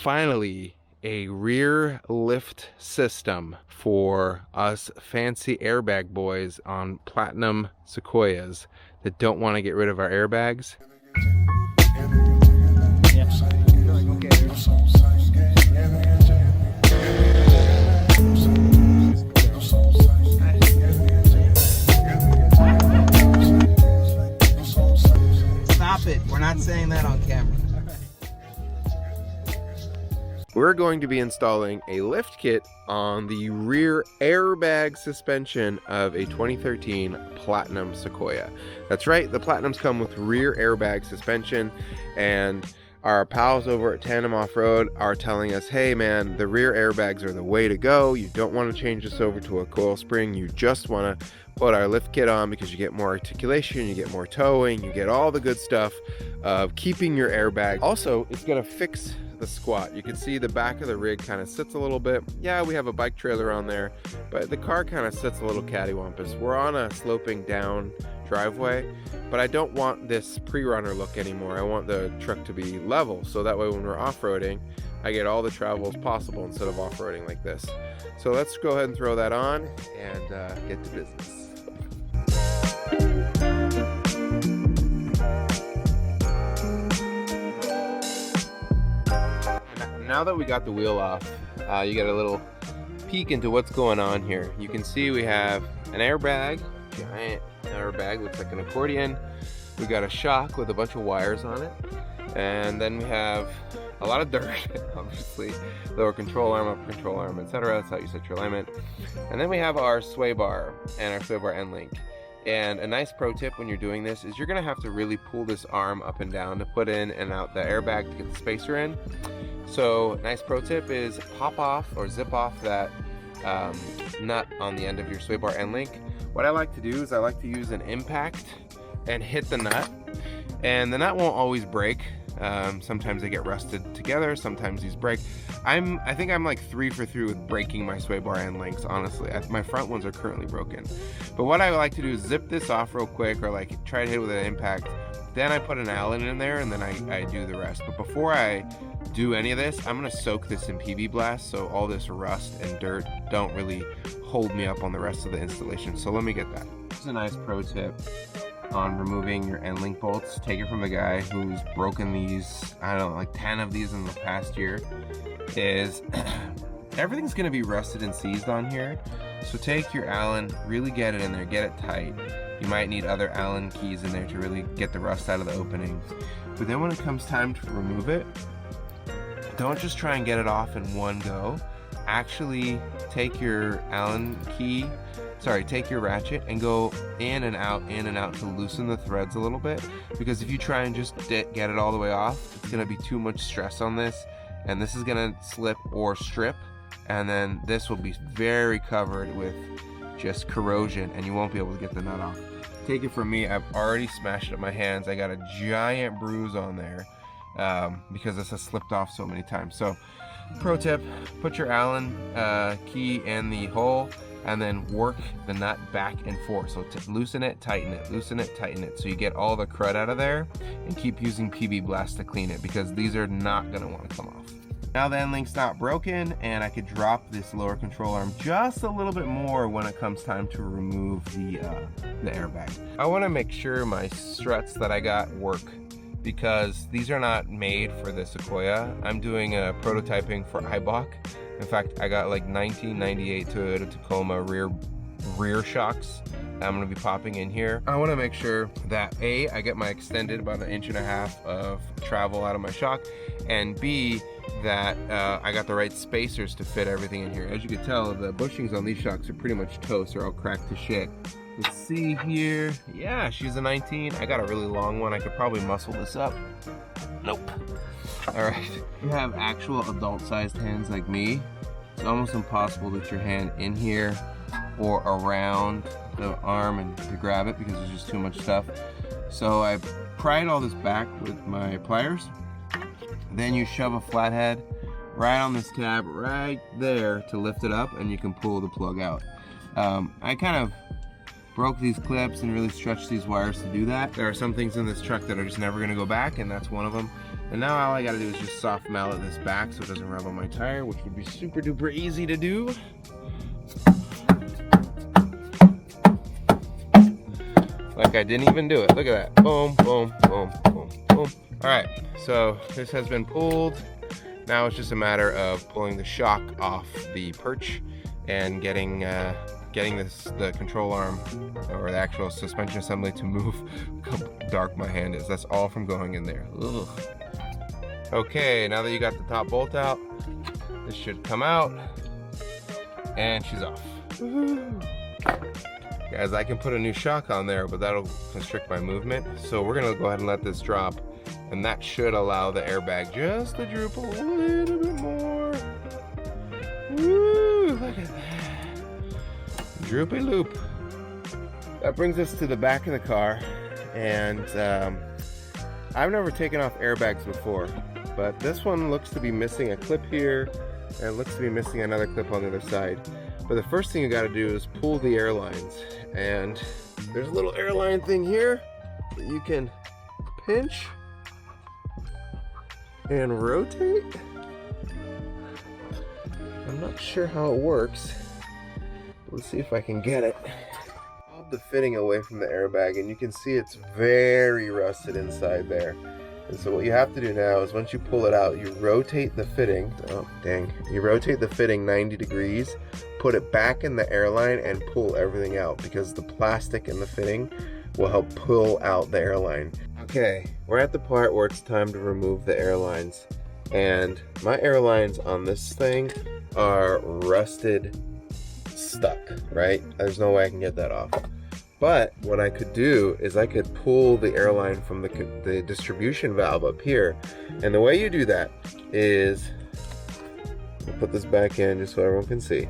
Finally, a rear lift system for us fancy airbag boys on platinum Sequoias that don't want to get rid of our airbags. Stop it. We're not saying that on camera. We're going to be installing a lift kit on the rear airbag suspension of a 2013 Platinum Sequoia. That's right, the Platinums come with rear airbag suspension, and our pals over at Tandem OffRoad are telling us, hey man, the rear airbags are the way to go. You don't want to change this over to a coil spring. You just want to put our lift kit on because you get more articulation, you get more towing, you get all the good stuff of keeping your airbag. Also, it's going to fix the squat. You can see the back of the rig kind of sits a little bit. Yeah, we have a bike trailer on there, but the car kind of sits a little cattywampus. We're on a sloping down driveway, but I don't want this pre-runner look anymore. I want the truck to be level, so that way when we're off-roading, I get all the travel as possible instead of off-roading like this. So let's go ahead and throw that on and get to business. Now that we got the wheel off, you get a little peek into what's going on here. You can see we have an airbag, giant airbag, looks like an accordion. We got a shock with a bunch of wires on it, and then we have a lot of dirt, obviously, lower control arm, upper control arm, etc. That's how you set your alignment. And then we have our sway bar and our sway bar end link. And a nice pro tip when you're doing this is you're gonna have to really pull this arm up and down to put in and out the airbag to get the spacer in. So nice pro tip is pop off or zip off that nut on the end of your sway bar end link. What I like to do is I like to use an impact and hit the nut, and the nut won't always break. Sometimes they get rusted together, sometimes these break. I think I'm like 3 for 3 with breaking my sway bar end links, honestly. My front ones are currently broken. But what I like to do is zip this off real quick, or like try to hit it with an impact. Then I put an Allen in there, and then I do the rest. But before I do any of this, I'm gonna soak this in PB Blast, so all this rust and dirt don't really hold me up on the rest of the installation. So let me get that. This is a nice pro tip on removing your end link bolts. Take it from the guy who's broken these, I don't know, like 10 of these in the past year. Is everything's gonna be rusted and seized on here. So take your Allen, really get it in there, get it tight. You might need other Allen keys in there to really get the rust out of the openings. But then when it comes time to remove it, don't just try and get it off in one go. Actually take your Allen key, take your ratchet and go in and out to loosen the threads a little bit. Because if you try and just get it all the way off, it's gonna be too much stress on this, and this is gonna slip or strip, and then this will be very covered with just corrosion and you won't be able to get the nut off. Take it from me, I've already smashed up my hands. I got a giant bruise on there because this has slipped off so many times. So pro tip, put your Allen key in the hole and then work the nut back and forth. So loosen it, tighten it, loosen it, tighten it, so you get all the crud out of there, and keep using PB Blast to clean it because these are not gonna wanna come off. Now the end link's not broken, and I could drop this lower control arm just a little bit more when it comes time to remove the airbag. I wanna make sure my struts that I got work, because these are not made for the Sequoia. I'm doing a prototyping for Eibach. In fact, I got like 1998 Toyota Tacoma rear shocks I'm gonna be popping in here. I wanna make sure that A, I get my extended about 1.5 inches of travel out of my shock, and B, that I got the right spacers to fit everything in here. As you can tell, the bushings on these shocks are pretty much toast. They're all cracked to shit. Let's see here. Yeah, she's a 19. I got a really long one. I could probably muscle this up. Nope. All right. You have actual adult-sized hands like me. It's almost impossible to get your hand in here or around the arm and to grab it because there's just too much stuff. So I pried all this back with my pliers. Then you shove a flathead right on this tab right there to lift it up, and you can pull the plug out. I kind of broke these clips and really stretched these wires to do that. There are some things in this truck that are just never going to go back, and that's one of them. And now all I gotta do is just soft mallet this back so it doesn't rub on my tire, which would be super duper easy to do. Like I didn't even do it. Look at that. Boom, boom, boom, boom, boom. All right, so this has been pulled. Now it's just a matter of pulling the shock off the perch and getting the control arm or the actual suspension assembly to move. Look how dark my hand is. That's all from going in there. Ugh. Okay, now that you got the top bolt out, this should come out, and she's off. Guys, I can put a new shock on there, but that'll constrict my movement. So we're gonna go ahead and let this drop, and that should allow the airbag just to droop a little bit more. Woo, look at that. Droopy loop. That brings us to the back of the car, and I've never taken off airbags before, but this one looks to be missing a clip here, and it looks to be missing another clip on the other side. But the first thing you got to do is pull the airlines, and there's a little airline thing here that you can pinch and rotate. I'm not sure how it works. Let's see if I can get it. Pop the fitting away from the airbag, and you can see it's very rusted inside there. And so what you have to do now is once you pull it out, you rotate the fitting. Oh, dang. You rotate the fitting 90 degrees, put it back in the airline, and pull everything out, because the plastic in the fitting will help pull out the airline. Okay, we're at the part where it's time to remove the airlines. And my airlines on this thing are rusted, stuck, right? There's no way I can get that off. But what I could do is I could pull the airline from the distribution valve up here. And the way you do that is, I'll put this back in just so everyone can see.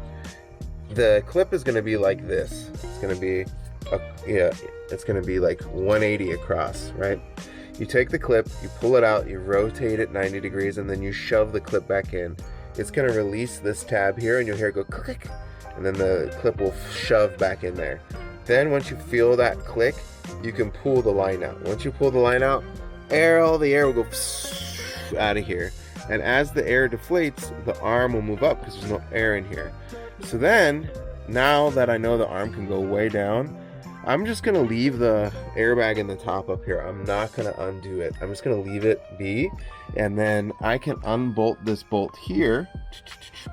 The clip is gonna be like this. It's gonna be, it's gonna be like 180 across, right? You take the clip, you pull it out, you rotate it 90 degrees, and then you shove the clip back in. It's gonna release this tab here, and you'll hear it go click, and then the clip will shove back in there. Then once you feel that click, you can pull the line out. Once you pull the line out, all the air will go out of here. And as the air deflates, the arm will move up because there's no air in here. So then, now that I know the arm can go way down, I'm just gonna leave the airbag in the top up here. I'm not gonna undo it. I'm just gonna leave it be. And then I can unbolt this bolt here,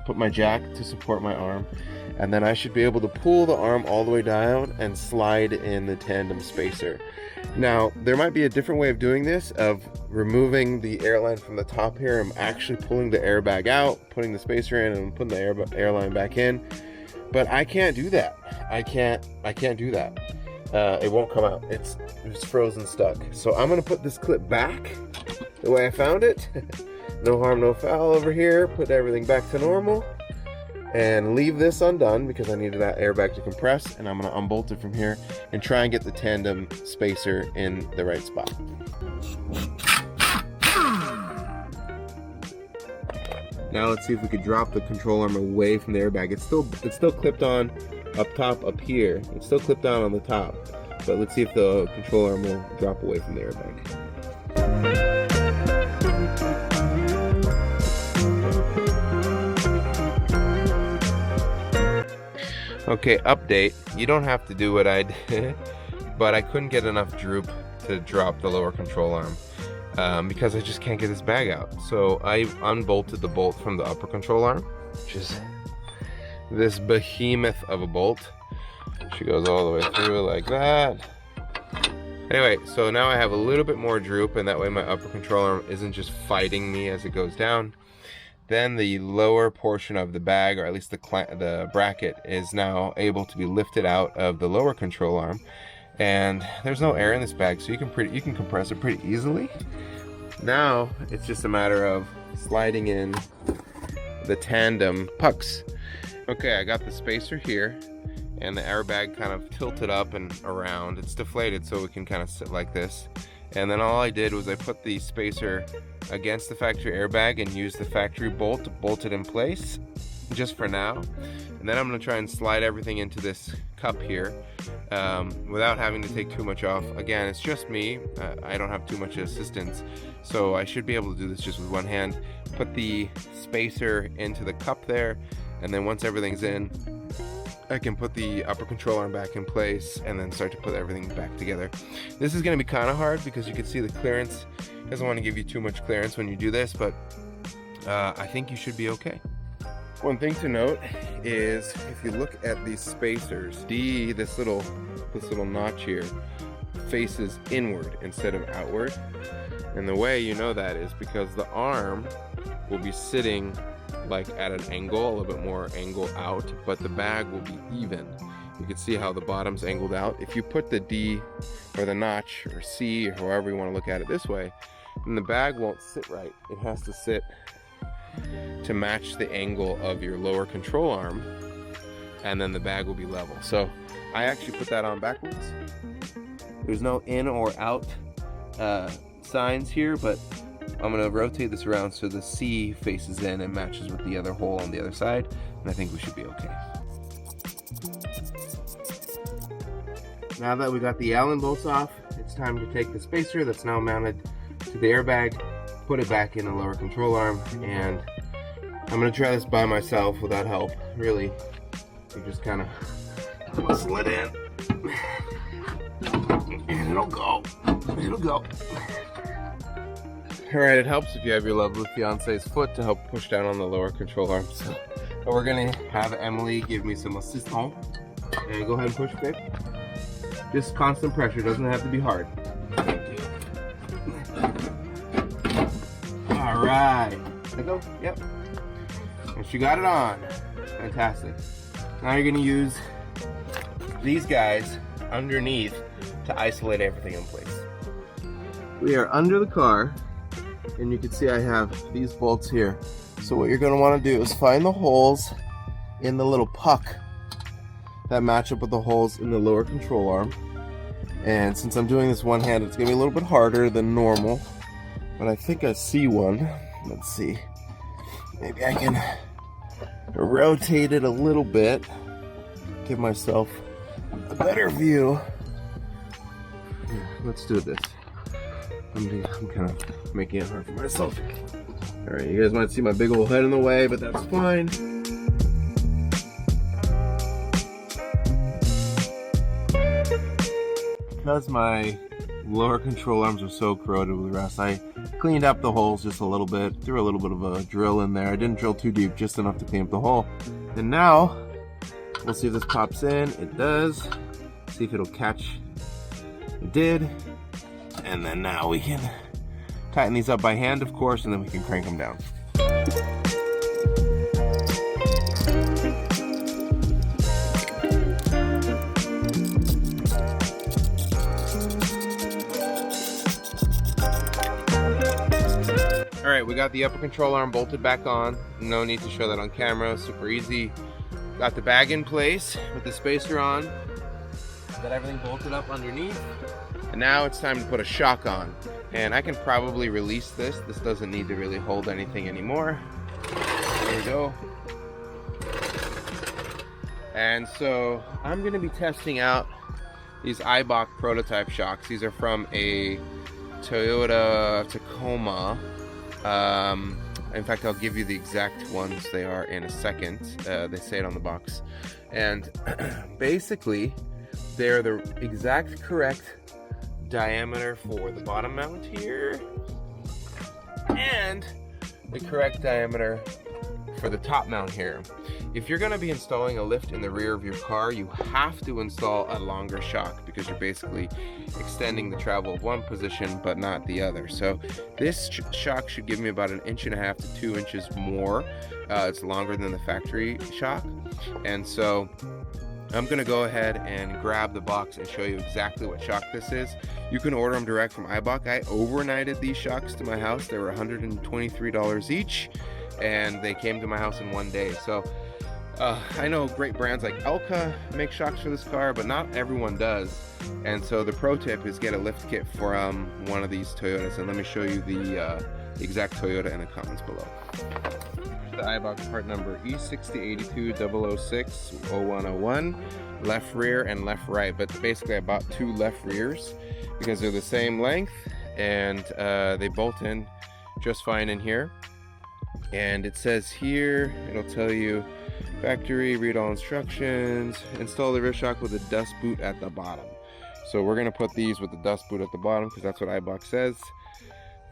put my jack to support my arm, and then I should be able to pull the arm all the way down and slide in the tandem spacer. Now, there might be a different way of doing this, of removing the airline from the top here. I'm actually pulling the airbag out, putting the spacer in, and putting the airline back in. But I can't do that. I can't do that. It won't come out. It's frozen stuck. So I'm gonna put this clip back the way I found it. No harm, no foul over here. Put everything back to normal. And leave this undone because I needed that airbag to compress, and I'm gonna unbolt it from here and try and get the tandem spacer in the right spot. Now let's see if we could drop the control arm away from the airbag. It's still clipped on up top up here. It's still clipped down on the top. But let's see if the control arm will drop away from the airbag. Okay, update. You don't have to do what I did, but I couldn't get enough droop to drop the lower control arm because I just can't get this bag out. So I unbolted the bolt from the upper control arm, which is this behemoth of a bolt. She goes all the way through like that. Anyway, so now I have a little bit more droop, and that way my upper control arm isn't just fighting me as it goes down. Then the lower portion of the bag, or at least the bracket, is now able to be lifted out of the lower control arm, and there's no air in this bag, so you can compress it pretty easily. Now it's just a matter of sliding in the tandem pucks. Okay, I got the spacer here, and the airbag kind of tilted up and around. It's deflated, so it can kind of sit like this. And then all I did was I put the spacer against the factory airbag and used the factory bolt to bolt it in place, just for now. And then I'm gonna try and slide everything into this cup here without having to take too much off. Again, it's just me. I don't have too much assistance, so I should be able to do this just with one hand. Put the spacer into the cup there, and then once everything's in, I can put the upper control arm back in place and then start to put everything back together. This is going to be kind of hard because you can see the clearance. It doesn't want to give you too much clearance when you do this, but I think you should be okay. One thing to note is if you look at these spacers, this little notch here faces inward instead of outward. And the way you know that is because the arm will be sitting like at an angle, a little bit more angle out, but the bag will be even. You can see how the bottom's angled out. If you put the D or the notch or C or however you want to look at it this way, then the bag won't sit right. It has to sit to match the angle of your lower control arm, and then the bag will be level. So I actually put that on backwards. There's no in or out signs here, but I'm going to rotate this around so the C faces in and matches with the other hole on the other side, and I think we should be okay. Now that we got the Allen bolts off, it's time to take the spacer that's now mounted to the airbag, put it back in the lower control arm, and I'm going to try this by myself without help. Really, you just kind of muscle it in, and it'll go. Alright, it helps if you have your lovely fiance's foot to help push down on the lower control arm. So we're going to have Emily give me some assistance, and go ahead and push, babe. Just constant pressure, doesn't have to be hard. Alright, let go, yep. And she got it on. Fantastic. Now you're going to use these guys underneath to isolate everything in place. We are under the car, and you can see I have these bolts here. So what you're going to want to do is find the holes in the little puck that match up with the holes in the lower control arm. And since I'm doing this one-handed, it's going to be a little bit harder than normal, but I think I see one. Let's see. Maybe I can rotate it a little bit, give myself a better view. Here, let's do this. I'm kind of making it hard for myself. Alright, you guys might see my big old head in the way, but that's fine. Because my lower control arms are so corroded with rust, I cleaned up the holes just a little bit, threw a little bit of a drill in there. I didn't drill too deep, just enough to clean up the hole. And now, we'll see if this pops in. It does. See if it'll catch. It did. And then now we can tighten these up by hand, of course, and then we can crank them down. Alright, we got the upper control arm bolted back on. No need to show that on camera, super easy. Got the bag in place with the spacer on. Got everything bolted up underneath. And now it's time to put a shock on. And I can probably release this. This doesn't need to really hold anything anymore. There we go. And so I'm going to be testing out these Eibach prototype shocks. These are from a Toyota Tacoma. In fact, I'll give you the exact ones they are in a second. They say it on the box. And basically, they're the exact correct diameter for the bottom mount here, and the correct diameter for the top mount here. If you're going to be installing a lift in the rear of your car, you have to install a longer shock because you're basically extending the travel of one position but not the other. So this shock should give me about 1.5 inches to 2 inches more. It's longer than the factory shock, and so I'm going to go ahead and grab the box and show you exactly what shock this is. You can order them direct from Eibach. I overnighted these shocks to my house. They were $123 each, and they came to my house in one day. So I know great brands like Elka make shocks for this car, but not everyone does. And so the pro tip is get a lift kit from one of these Toyotas, and let me show you the exact Toyota in the comments below. the iBox part number E6082-006-0101, left rear and left right. But basically I bought two left rears because they're the same length, and they bolt in just fine in here. And it says here, it'll tell you factory, read all instructions, install the rear shock with a dust boot at the bottom. So we're gonna put these with the dust boot at the bottom because that's what iBox says.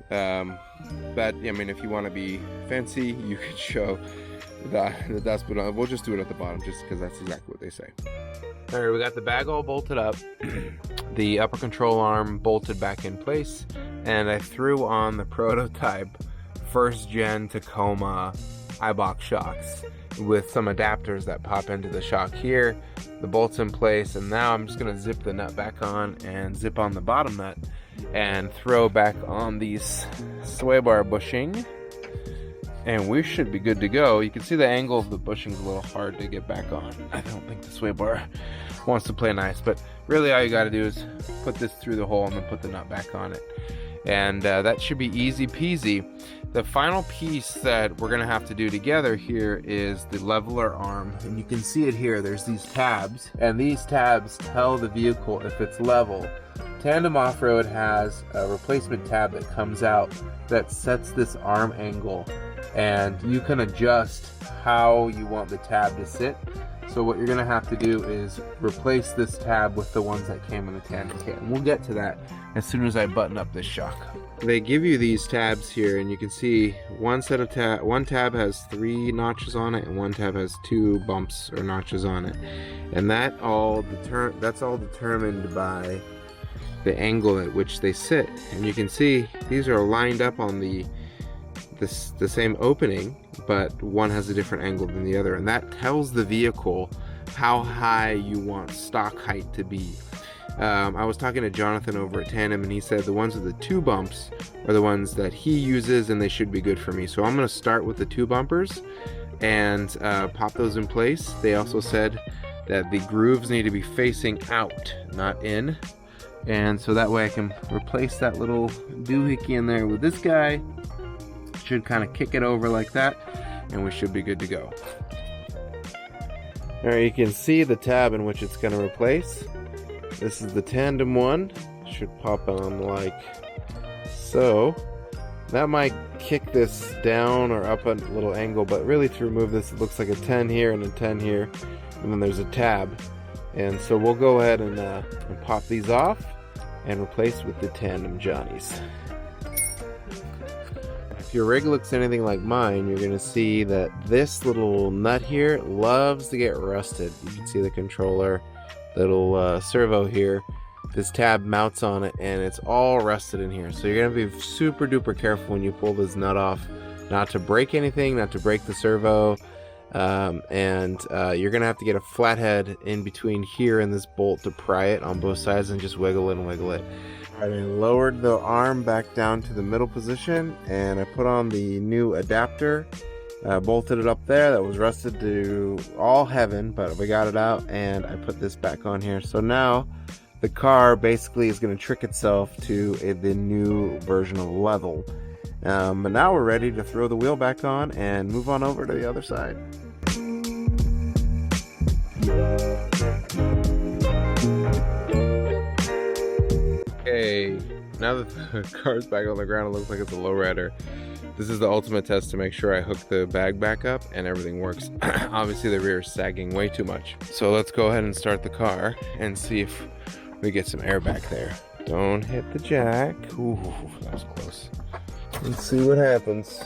But I mean, if you want to be fancy, you could show the dust boot on. We'll just do it at the bottom just because that's exactly what they say. All right, we got the bag all bolted up, the upper control arm bolted back in place, and I threw on the prototype first gen Tacoma iBox shocks with some adapters that pop into the shock here. The bolt's in place, and now I'm just gonna zip the nut back on and zip on the bottom nut and throw back on these sway bar bushing, and we should be good to go. You can see the angle of the bushing's a little hard to get back on. I don't think the sway bar wants to play nice, but really all you got to do is put this through the hole and then put the nut back on it, and that should be easy peasy. The final piece that we're gonna have to do together here is the leveler arm, and you can see it here. There's these tabs, and these tabs tell the vehicle if it's level. Tandem OffRoad has a replacement tab that comes out that sets this arm angle, and you can adjust how you want the tab to sit. So what you're gonna have to do is replace this tab with the ones that came in the Tandem kit, and we'll get to that as soon as I button up this shock. They give you these tabs here, and you can see one tab has 3 notches on it, and one tab has 2 bumps or notches on it, and that's all determined by the angle at which they sit. And you can see these are lined up on the same opening, but one has a different angle than the other, and that tells the vehicle how high you want stock height to be. I was talking to Jonathan over at Tandem, and he said the ones with the 2 bumps are the ones that he uses, and they should be good for me. So I'm going to start with the 2 bumpers and pop those in place. They also said that the grooves need to be facing out, not in, and so that way I can replace that little doohickey in there with this guy. Should kind of kick it over like that, and we should be good to go. Alright, you can see the tab in which it's going to replace. This is the Tandem one. Should pop on like so. That might kick this down or up a little angle, but really to remove this, it looks like a 10 here and a 10 here, and then there's a tab. And so we'll go ahead and pop these off and replace with the Tandem Johnnies. If your rig looks anything like mine, you're gonna see that this little nut here loves to get rusted. You can see the controller, little servo here. This tab mounts on it, and it's all rusted in here. So you're gonna be super duper careful when you pull this nut off, not to break anything, not to break the servo. You're gonna have to get a flathead in between here and this bolt to pry it on both sides, and just wiggle it and wiggle it. I lowered the arm back down to the middle position, and I put on the new adapter, bolted it up there. That was rusted to all heaven, but we got it out, and I put this back on here. So now the car basically is going to trick itself to the new version of level. But now we're ready to throw the wheel back on and move on over to the other side. Okay, now that the car's back on the ground, it looks like it's a lowrider. This is the ultimate test to make sure I hook the bag back up and everything works. Obviously the rear is sagging way too much. So let's go ahead and start the car and see if we get some air back there. Don't hit the jack. Ooh, that was close. Let's see what happens.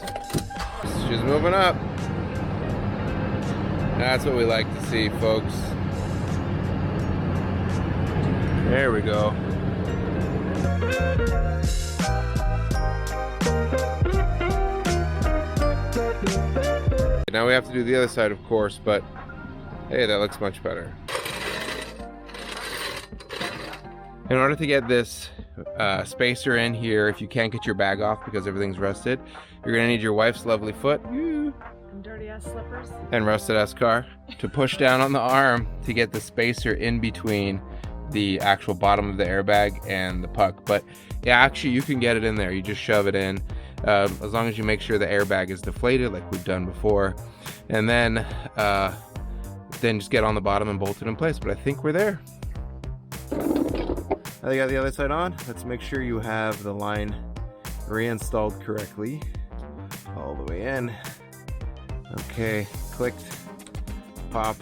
She's moving up. That's what we like to see, folks. There we go. Now we have to do the other side, of course, but hey, that looks much better. In order to get this spacer in here, if you can't get your bag off because everything's rusted, you're gonna need your wife's lovely foot And dirty ass slippers. and rusted ass car to push down on the arm to get the spacer in between the actual bottom of the airbag and the puck. But yeah, actually you can get it in there. You just shove it in. as long as you make sure the airbag is deflated like we've done before, and then just get on the bottom and bolt it in place. But I think we're there. Now you got the other side on. Let's make sure you have the line reinstalled correctly all the way in. Okay, clicked, pop,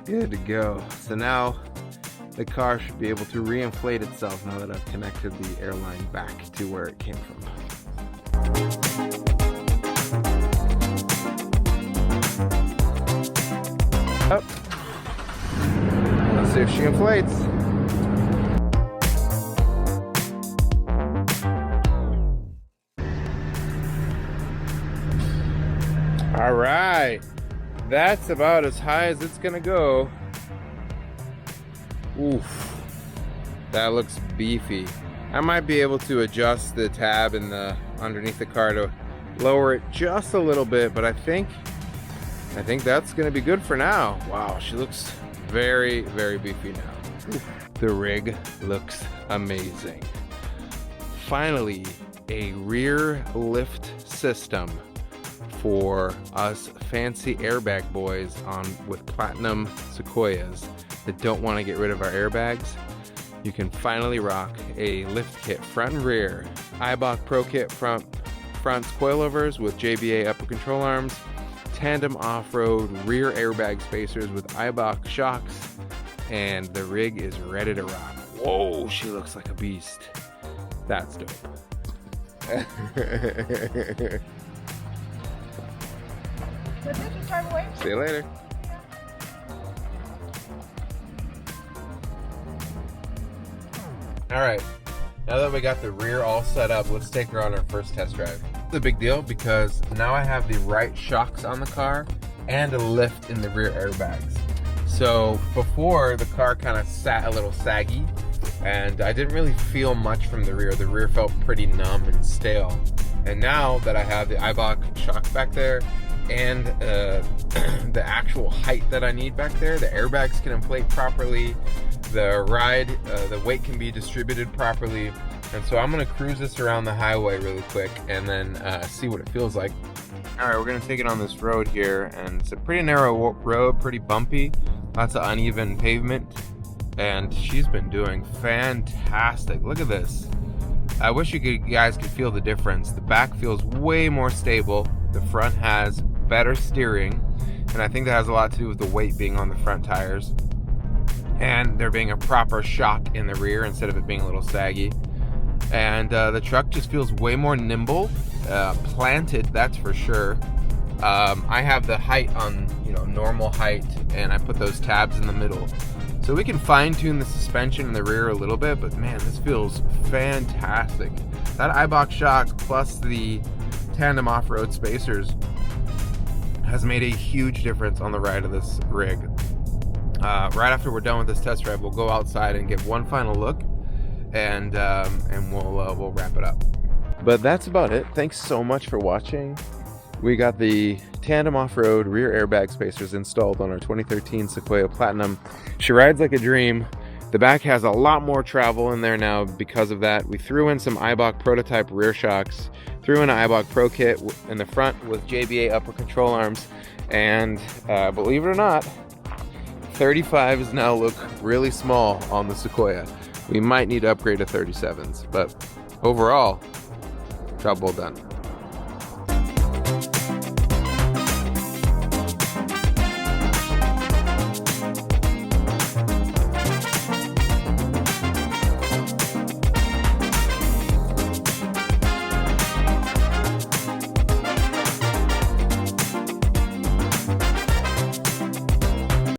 good to go. So now the car should be able to reinflate itself now that I've connected the airline back to where it came from. Up. Let's see if she inflates. All right, that's about as high as it's gonna go. Oof, that looks beefy. I might be able to adjust the tab in the underneath the car to lower it just a little bit, but I think that's gonna be good for now. Wow, she looks very, very beefy now. Oof. The rig looks amazing. Finally, a rear lift system for us fancy airbag boys with platinum Sequoias that don't want to get rid of our airbags. You can finally rock a lift kit front and rear, Eibach Pro Kit fronts coilovers with JBA upper control arms, Tandem OffRoad rear airbag spacers with Eibach shocks, and the rig is ready to rock. Whoa, she looks like a beast. That's dope. See you later. All right, now that we got the rear all set up, let's take her on our first test drive. It's a big deal because now I have the right shocks on the car and a lift in the rear airbags. So before, the car kind of sat a little saggy and I didn't really feel much from the rear. The rear felt pretty numb and stale. And now that I have the Eibach shocks back there and the actual height that I need back there, the airbags can inflate properly, the weight can be distributed properly, and so I'm gonna cruise this around the highway really quick and then see what it feels like. All right, we're gonna take it on this road here, and it's a pretty narrow road, pretty bumpy, lots of uneven pavement, and she's been doing fantastic. Look at this. I wish you guys could feel the difference. The back feels way more stable. The front has better steering, and I think that has a lot to do with the weight being on the front tires and there being a proper shock in the rear instead of it being a little saggy. And the truck just feels way more nimble, planted, that's for sure. I have the height on, normal height, and I put those tabs in the middle. So we can fine tune the suspension in the rear a little bit, but man, this feels fantastic. That Eibach shock plus the Tandem OffRoad spacers has made a huge difference on the ride of this rig. Right after we're done with this test drive, we'll go outside and give one final look, and we'll wrap it up. But that's about it. Thanks so much for watching. We got the Tandem OffRoad rear airbag spacers installed on our 2013 Sequoia Platinum. She rides like a dream. The back has a lot more travel in there now because of that. We threw in some Eibach prototype rear shocks, threw in an Eibach Pro Kit in the front with JBA upper control arms, and believe it or not, 35s now look really small on the Sequoia. We might need to upgrade to 37s, but overall, job well done.